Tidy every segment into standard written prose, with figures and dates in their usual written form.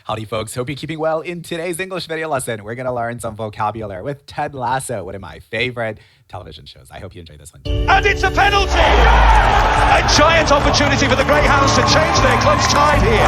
Howdy, folks. Hope you're keeping well. In today's English video lesson, we're going to learn some vocabulary with Ted Lasso, one of my favorite television shows. I hope you enjoy this one. And it's a penalty! A giant opportunity for the Greyhounds to change their close tide here.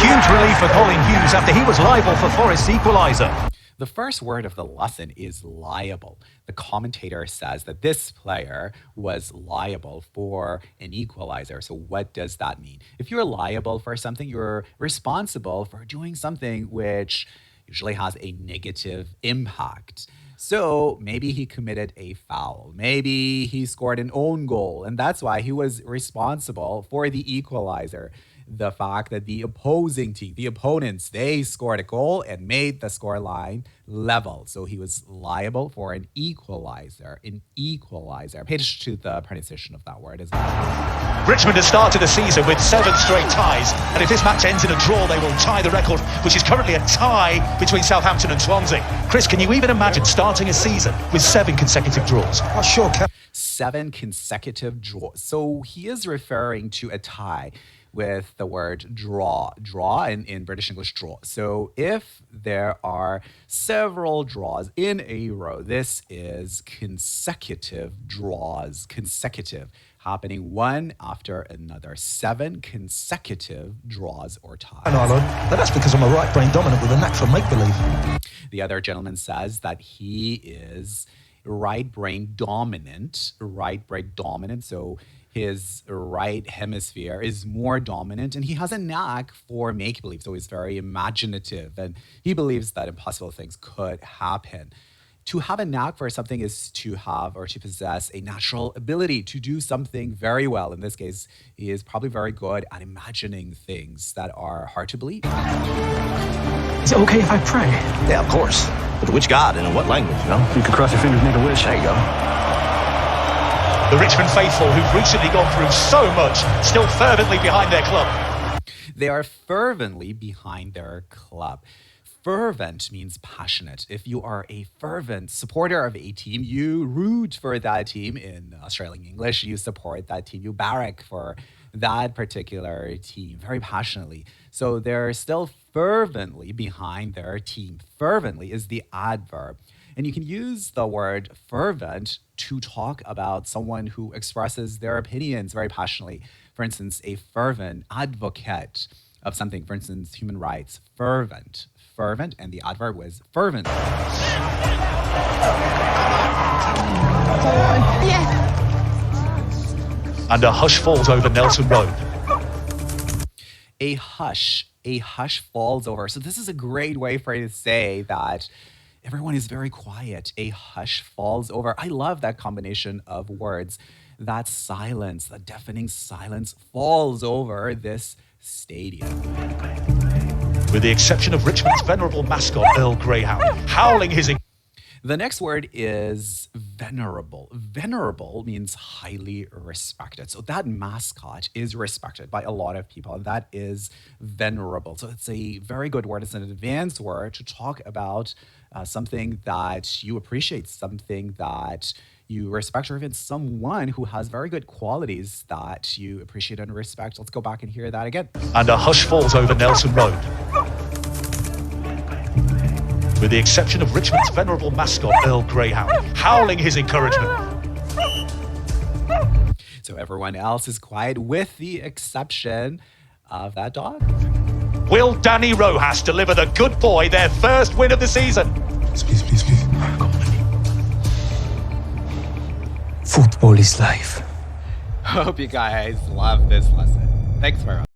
Huge relief for Colin Hughes after he was liable for Forest's equalizer. The first word of the lesson is liable. The commentator says that this player was liable for an equalizer. So what does that mean? If you're liable for something, you're responsible for doing something which usually has a negative impact. So maybe he committed a foul. Maybe he scored an own goal, and that's why he was responsible for the equalizer. The fact that the opposing team, the opponents, they scored a goal and made the scoreline level. So he was liable for an equalizer. An equalizer. Pay attention to the pronunciation of that word as well. Richmond has started the season with 7 straight ties, and if this match ends in a draw, they will tie the record, which is currently a tie between Southampton and Swansea. Chris, can you even imagine starting a season with 7 consecutive draws? Oh, sure, Kev. 7 consecutive draws. So he is referring to a tie with the word draw in British English, draw. So if there are several draws in a row, this is consecutive draws, consecutive, happening one after another. 7 consecutive draws or ties. I know, but that's because I'm a right brain dominant with a knack for make-believe. The other gentleman says that he is right brain dominant, so his right hemisphere is more dominant, and he has a knack for make-believe, so he's very imaginative, and he believes that impossible things could happen. To have a knack for something is to have or to possess a natural ability to do something very well. In this case, he is probably very good at imagining things that are hard to believe. Is it okay if I pray? Yeah, of course. But to which God and in what language, you know? You can cross your fingers and make a wish. There you go. The Richmond faithful, who've recently gone through so much, still fervently behind their club. They are fervently behind their club. Fervent means passionate. If you are a fervent supporter of a team, you root for that team. In Australian English, you support that team. You barrack for that particular team very passionately. So they're still fervently behind their team. Fervently is the adverb. And you can use the word fervent to talk about someone who expresses their opinions very passionately. For instance, a fervent advocate of something. For instance, human rights. Fervent. Fervent, and the adverb was fervent. And a hush falls over Nelson Road. A hush falls over. So this is a great way for you to say that everyone is very quiet. A hush falls over. I love that combination of words. That silence, that deafening silence falls over this stadium. With the exception of Richmond's venerable mascot, Earl Greyhound, howling his... The next word is venerable. Venerable means highly respected. So that mascot is respected by a lot of people, and that is venerable. So it's a very good word. It's an advanced word to talk about something that you appreciate, something that you respect, or even someone who has very good qualities that you appreciate and respect. Let's go back and hear that again. And a hush falls over Nelson Road. With the exception of Richmond's venerable mascot, Earl Greyhound, howling his encouragement. So everyone else is quiet with the exception of that dog. Will Danny Rojas deliver the good boy their first win of the season? Please. Football is life. Hope you guys love this lesson. Thanks for watching.